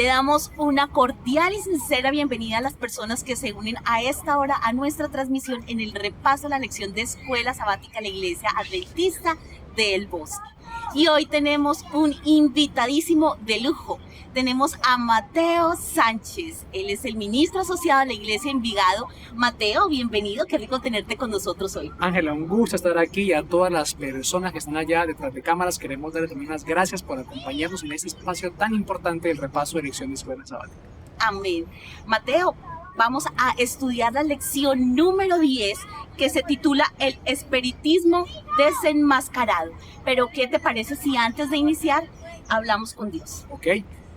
damos una cordial y sincera bienvenida a las personas que se unen a esta hora a nuestra transmisión en el repaso a la lección de Escuela Sabática de la Iglesia Adventista del Bosque. Y hoy tenemos un invitadísimo de lujo. Tenemos a Mateo Sánchez. Él es el ministro asociado de la Iglesia Envigado. Mateo, bienvenido. Qué rico tenerte con nosotros hoy. Ángela, un gusto estar aquí, y a todas las personas que están allá detrás de cámaras queremos darles también las gracias por acompañarnos en este espacio tan importante del repaso de lección de Escuela Sabática. Amén. Mateo, vamos a estudiar la lección número 10 que se titula El espiritismo desenmascarado. Pero ¿qué te parece si antes de iniciar hablamos con Dios? Ok.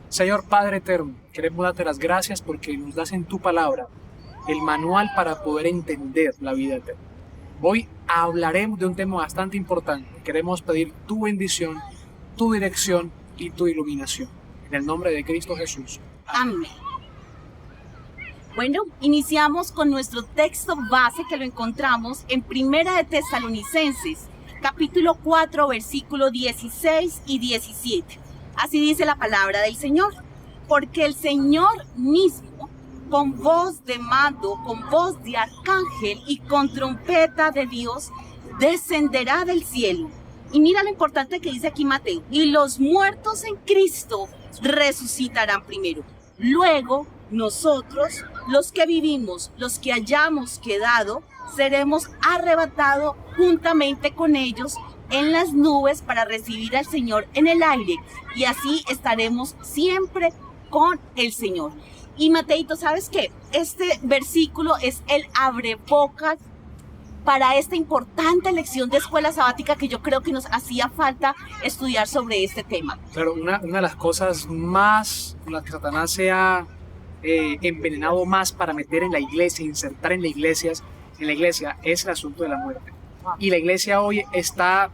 Señor Padre Eterno, queremos darte las gracias porque nos das en tu palabra el manual para poder entender la vida eterna. Hoy hablaremos de un tema bastante importante. Queremos pedir tu bendición, tu dirección y tu iluminación. En el nombre de Cristo Jesús. Amén. Bueno, iniciamos con nuestro texto base que lo encontramos en Primera de Tesalonicenses, capítulo 4, versículos 16 y 17. Así dice la palabra del Señor. Porque el Señor mismo, con voz de mando, con voz de arcángel y con trompeta de Dios, descenderá del cielo. Y mira lo importante que dice aquí Mateo. Y los muertos en Cristo resucitarán primero. Luego, nosotros, los que vivimos, los que hayamos quedado, seremos arrebatados juntamente con ellos en las nubes para recibir al Señor en el aire, y así estaremos siempre con el Señor. Y Mateito, ¿sabes qué? Este versículo es el abrebocas para esta importante lección de escuela sabática que yo creo que nos hacía falta estudiar sobre este tema. Claro, una de las cosas más con las que Satanás se ha envenenado más para meter en la iglesia, insertar en la iglesia, es el asunto de la muerte. Y la iglesia hoy está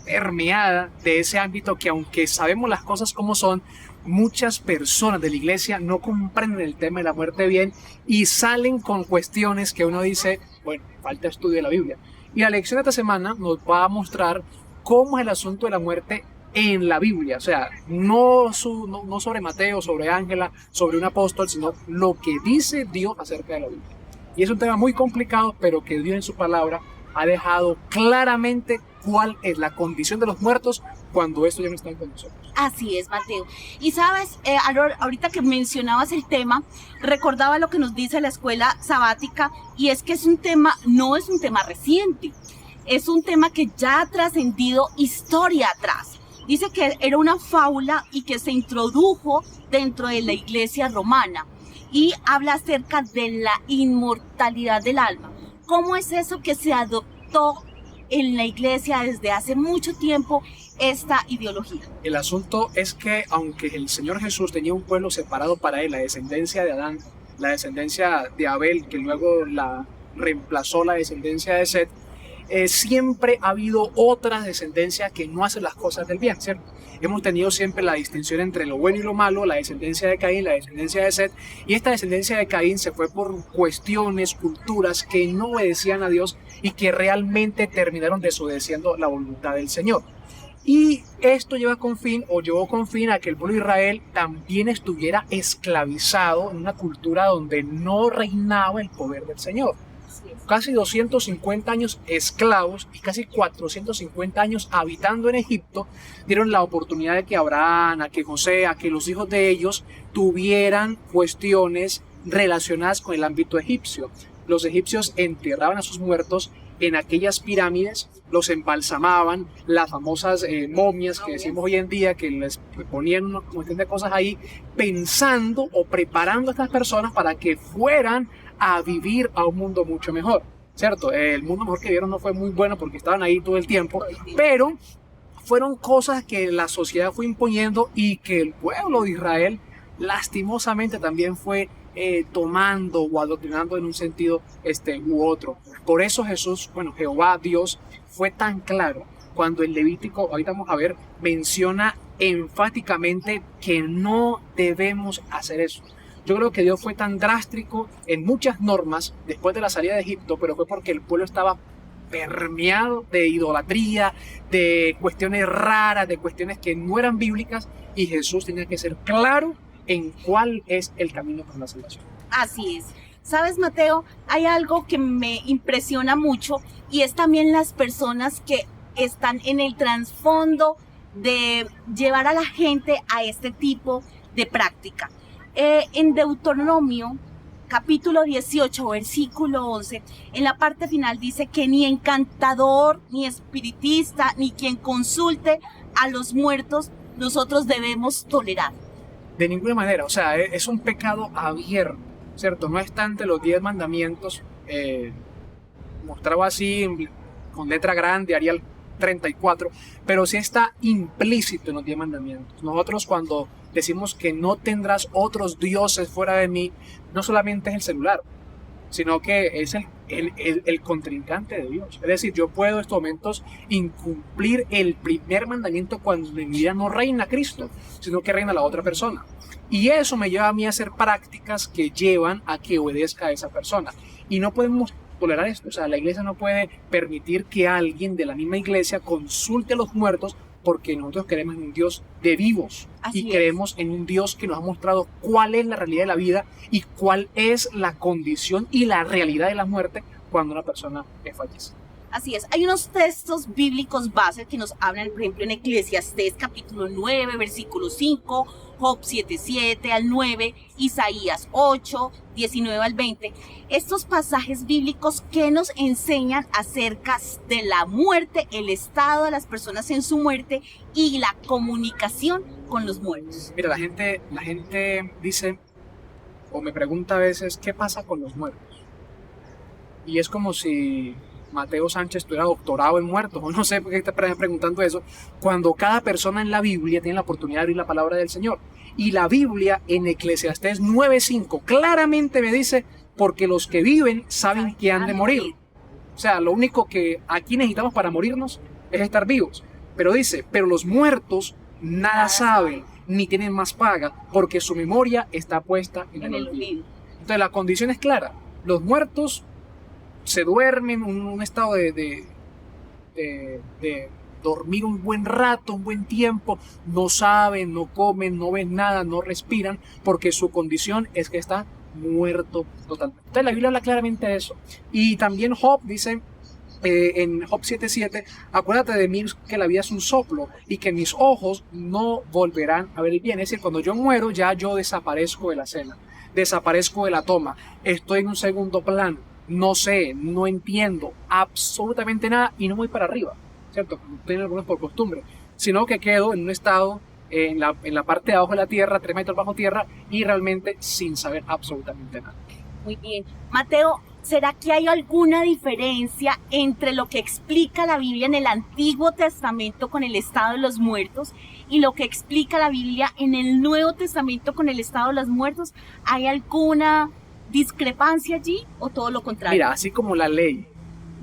permeada de ese ámbito que, aunque sabemos las cosas como son, muchas personas de la iglesia no comprenden el tema de la muerte bien y salen con cuestiones que uno dice, bueno, falta estudio de la Biblia. Y la lección de esta semana nos va a mostrar cómo es el asunto de la muerte en la Biblia. O sea, no sobre Mateo, sobre Ángela, sobre un apóstol, sino lo que dice Dios acerca de la Biblia. Y es un tema muy complicado, pero que Dios en su palabra ha dejado claramente cuál es la condición de los muertos cuando estos ya no están con nosotros. Así es, Mateo. Y sabes, ahorita que mencionabas el tema, recordaba lo que nos dice la escuela sabática, y es que es un tema, no es un tema reciente, es un tema que ya ha trascendido historia atrás. Dice que era una fábula y que se introdujo dentro de la iglesia romana, y habla acerca de la inmortalidad del alma. ¿Cómo es eso que se adoptó en la iglesia desde hace mucho tiempo esta ideología? El asunto es que aunque el Señor Jesús tenía un pueblo separado para él, la descendencia de Adán, la descendencia de Abel, que luego la reemplazó la descendencia de Set, siempre ha habido otra descendencia que no hace las cosas del bien, ¿cierto? Hemos tenido siempre la distinción entre lo bueno y lo malo, la descendencia de Caín, la descendencia de Set, y esta descendencia de Caín se fue por cuestiones, culturas que no obedecían a Dios y que realmente terminaron desobedeciendo la voluntad del Señor. Y esto llevó con fin a que el pueblo de Israel también estuviera esclavizado en una cultura donde no reinaba el poder del Señor. Casi 250 años esclavos y casi 450 años habitando en Egipto dieron la oportunidad de que Abraham, a que José, a que los hijos de ellos tuvieran cuestiones relacionadas con el ámbito egipcio. Los egipcios enterraban a sus muertos en aquellas pirámides, los embalsamaban, las famosas momias que decimos hoy en día, que les ponían un montón de cosas ahí, pensando o preparando a estas personas para que fueran a vivir a un mundo mucho mejor, ¿cierto? El mundo mejor que vieron no fue muy bueno porque estaban ahí todo el tiempo, pero fueron cosas que la sociedad fue imponiendo y que el pueblo de Israel lastimosamente también fue tomando o adoctrinando en un sentido u otro. Por eso Jehová Dios fue tan claro cuando el Levítico, ahorita vamos a ver, menciona enfáticamente que no debemos hacer eso. Yo creo que Dios fue tan drástico en muchas normas después de la salida de Egipto, pero fue porque el pueblo estaba permeado de idolatría, de cuestiones raras, de cuestiones que no eran bíblicas, y Jesús tenía que ser claro en cuál es el camino para la salvación. Así es. ¿Sabes, Mateo? Hay algo que me impresiona mucho y es también las personas que están en el trasfondo de llevar a la gente a este tipo de práctica. En Deuteronomio, capítulo 18, versículo 11, en la parte final dice que ni encantador, ni espiritista, ni quien consulte a los muertos, nosotros debemos tolerar. De ninguna manera, o sea, es un pecado abierto, ¿cierto? No está entre los 10 mandamientos, mostrado así con letra grande, Arial 34, pero sí está implícito en los 10 mandamientos. Nosotros cuando decimos que no tendrás otros dioses fuera de mí, no solamente es el celular, sino que es el contrincante de Dios. Es decir, yo puedo en estos momentos incumplir el primer mandamiento cuando en mi vida no reina Cristo, sino que reina la otra persona. Y eso me lleva a mí a hacer prácticas que llevan a que obedezca a esa persona. Y no podemos tolerar esto. O sea, la iglesia no puede permitir que alguien de la misma iglesia consulte a los muertos, porque nosotros creemos en un Dios de vivos. Así y es. creemos en un Dios que nos ha mostrado cuál es la realidad de la vida y cuál es la condición y la realidad de la muerte cuando una persona fallece. Así es, hay unos textos bíblicos base que nos hablan, por ejemplo, en Eclesiastés capítulo 9, versículo 5, Job 7 al 9, Isaías 8, 19 al 20. Estos pasajes bíblicos que nos enseñan acerca de la muerte, el estado de las personas en su muerte y la comunicación con los muertos. Mira, la gente dice o me pregunta a veces, ¿qué pasa con los muertos? Y es como si Mateo Sánchez tuviera doctorado en muertos, o no sé por qué está preguntando eso, cuando cada persona en la Biblia tiene la oportunidad de abrir la palabra del Señor. Y la Biblia en Eclesiastés 9:5 claramente me dice, porque los que viven saben que han de morir. O sea, lo único que aquí necesitamos para morirnos es estar vivos. Pero dice, pero los muertos nada saben, ni tienen más paga, porque su memoria está puesta en el olvido. Entonces la condición es clara, los muertos se duermen en un estado de dormir un buen rato, un buen tiempo, no saben, no comen, no ven nada, no respiran, porque su condición es que está muerto totalmente. Entonces la Biblia habla claramente de eso. Y también Job dice en Job 7:7, acuérdate de mí que la vida es un soplo y que mis ojos no volverán a ver el bien. Es decir, cuando yo muero ya yo desaparezco de la escena, desaparezco de la toma, estoy en un segundo plano. No sé, no entiendo absolutamente nada y no voy para arriba, ¿cierto? Como tienen algunos por costumbre, sino que quedo en un estado en la parte de abajo de la tierra, 3 metros bajo tierra y realmente sin saber absolutamente nada. Muy bien. Mateo, ¿será que hay alguna diferencia entre lo que explica la Biblia en el Antiguo Testamento con el estado de los muertos y lo que explica la Biblia en el Nuevo Testamento con el estado de los muertos? ¿Hay alguna discrepancia allí o todo lo contrario? Mira, así como la ley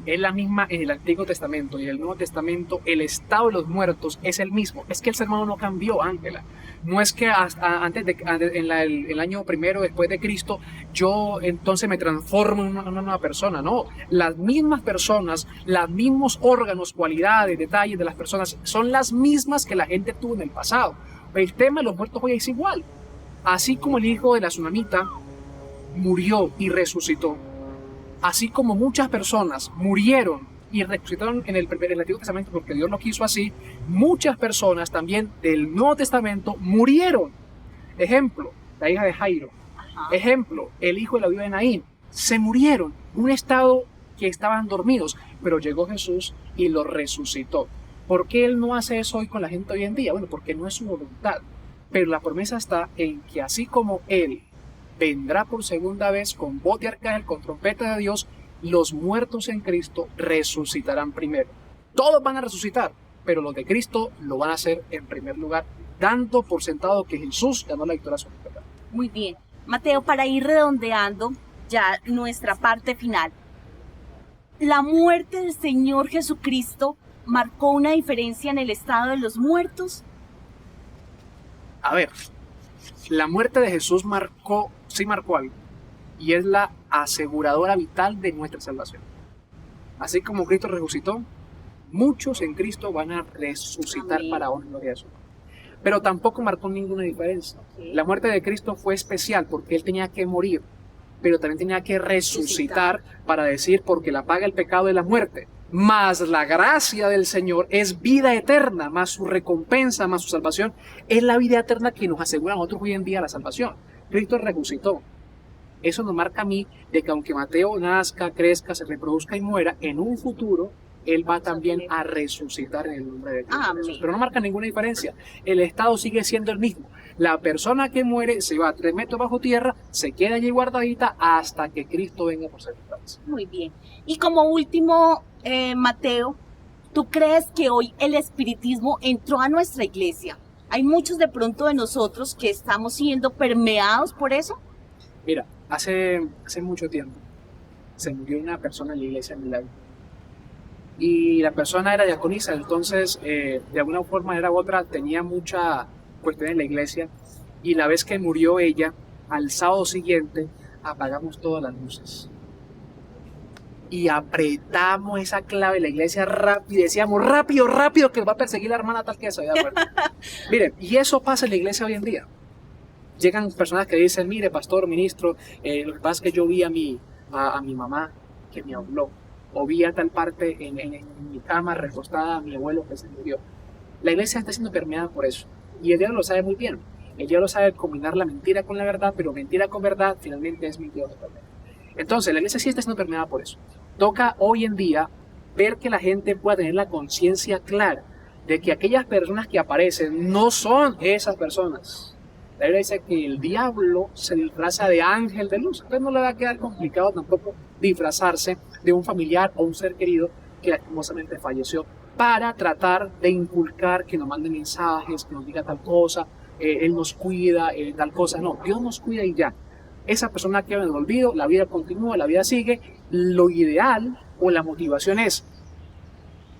es la misma en el Antiguo Testamento y en el Nuevo Testamento, el estado de los muertos es el mismo. Es que el ser humano no cambió, Ángela. No es que hasta el año primero después de Cristo yo entonces me transformo en una nueva persona. No, las mismas personas, los mismos órganos, cualidades, detalles de las personas son las mismas que la gente tuvo en el pasado. El tema de los muertos hoy es igual. Así como el hijo de la tsunamita murió y resucitó, así como muchas personas murieron y resucitaron en el Antiguo Testamento porque Dios lo quiso así, muchas personas también del Nuevo Testamento murieron. Ejemplo, la hija de Jairo. Ejemplo, el hijo de la viuda de Naín. Se murieron en un estado que estaban dormidos, pero llegó Jesús y los resucitó. ¿Por qué Él no hace eso hoy con la gente hoy en día? Bueno, porque no es su voluntad. Pero la promesa está en que así como Él vendrá por segunda vez con voz de arcángel, con trompeta de Dios, los muertos en Cristo resucitarán primero. Todos van a resucitar, pero los de Cristo lo van a hacer en primer lugar, dando por sentado que Jesús ganó la victoria sobre el pecado. Muy bien. Mateo, para ir redondeando ya nuestra parte final, ¿la muerte del Señor Jesucristo marcó una diferencia en el estado de los muertos? A ver, la muerte de Jesús sí marcó algo, y es la aseguradora vital de nuestra salvación. Así como Cristo resucitó, muchos en Cristo van a resucitar. Amén. Para honra y gloria de su nombre. pero tampoco marcó ninguna diferencia. Ok. La muerte de Cristo fue especial porque Él tenía que morir, pero también tenía que resucitar para decir, porque la paga el pecado de la muerte, más la gracia del Señor es vida eterna, más su recompensa, más su salvación, es la vida eterna que nos asegura a nosotros hoy en día la salvación. Cristo resucitó. Eso nos marca a mí de que aunque Mateo nazca, crezca, se reproduzca y muera, en un futuro Él va también a resucitar en el nombre de Cristo Amén. Jesús. Pero no marca ninguna diferencia. El estado sigue siendo el mismo. La persona que muere se va 3 metros bajo tierra, se queda allí guardadita hasta que Cristo venga por segunda vez. Muy bien. Y como último, Mateo, ¿tú crees que hoy el espiritismo entró a nuestra iglesia? Hay muchos de pronto de nosotros que estamos siendo permeados por eso. Mira, hace mucho tiempo se murió una persona en la iglesia en Milagro. Y la persona era diaconisa, entonces de alguna forma era u otra tenía mucha cuestión en la iglesia. Y la vez que murió ella, al sábado siguiente apagamos todas las luces. Y apretamos esa clave en la iglesia rápido y decíamos, rápido, rápido, que va a perseguir la hermana tal que se había muerto. Miren, y eso pasa en la iglesia hoy en día. Llegan personas que dicen, mire, pastor, ministro, lo que pasa es que yo vi a mi mamá que me habló, o vi a tal parte en mi cama recostada a mi abuelo que se murió. La iglesia está siendo permeada por eso, y el diablo lo sabe muy bien. El diablo sabe combinar la mentira con la verdad, pero mentira con verdad finalmente es mentira totalmente. Entonces, la iglesia sí está siendo permeada por eso. Toca hoy en día ver que la gente pueda tener la conciencia clara de que aquellas personas que aparecen no son esas personas. La Biblia dice que el diablo se disfraza de ángel de luz. Entonces no le va a quedar complicado tampoco disfrazarse de un familiar o un ser querido que lastimosamente falleció para tratar de inculcar que nos mande mensajes, que nos diga tal cosa, Él nos cuida, tal cosa. No, Dios nos cuida y ya. Esa persona queda en el olvido, la vida continúa, la vida sigue. Lo ideal o la motivación es,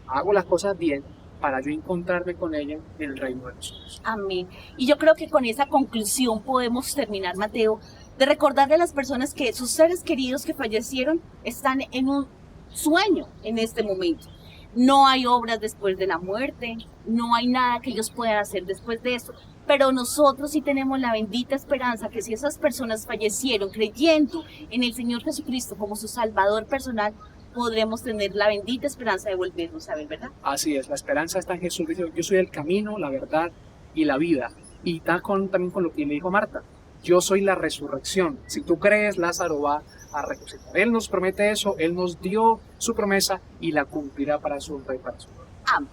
hago las cosas bien para yo encontrarme con ella en el reino de los cielos. Amén. Y yo creo que con esa conclusión podemos terminar, Mateo, de recordarle a las personas que sus seres queridos que fallecieron están en un sueño en este momento. No hay obras después de la muerte, no hay nada que ellos puedan hacer después de eso, pero nosotros sí tenemos la bendita esperanza que si esas personas fallecieron creyendo en el Señor Jesucristo como su Salvador personal, podremos tener la bendita esperanza de volvernos a ver, ¿verdad? Así es, la esperanza está en Jesús. Dice, yo soy el camino, la verdad y la vida. Y está también con lo que le dijo Marta. Yo soy la resurrección. Si tú crees, Lázaro va a resucitar. Él nos promete eso, Él nos dio su promesa y la cumplirá para su honra y para su gloria. Amén.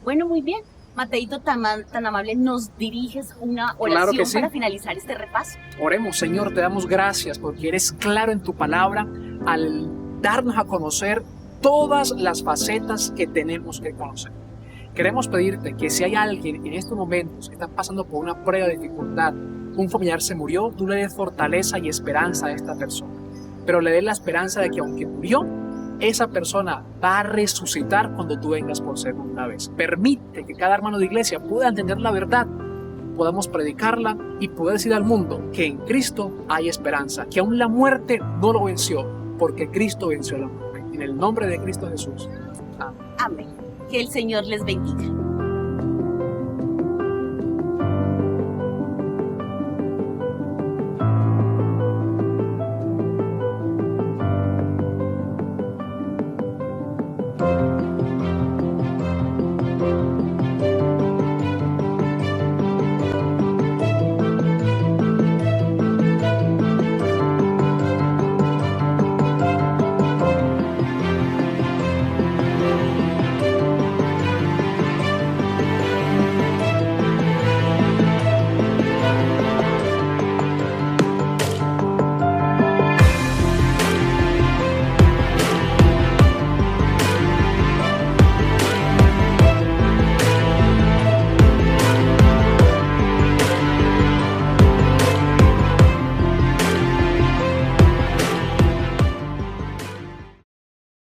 Bueno, muy bien. Mateito, tan amable, nos diriges una oración Claro que sí. para finalizar este repaso. Oremos, Señor, te damos gracias porque eres claro en tu palabra al darnos a conocer todas las facetas que tenemos que conocer. Queremos pedirte que si hay alguien en estos momentos que está pasando por una prueba de dificultad, un familiar se murió, tú le des fortaleza y esperanza a esta persona. Pero le des la esperanza de que aunque murió, esa persona va a resucitar cuando tú vengas por segunda vez. Permite que cada hermano de iglesia pueda entender la verdad, podamos predicarla y poder decir al mundo que en Cristo hay esperanza, que aún la muerte no lo venció, porque Cristo venció la muerte. En el nombre de Cristo Jesús. Amén. Amén. Que el Señor les bendiga.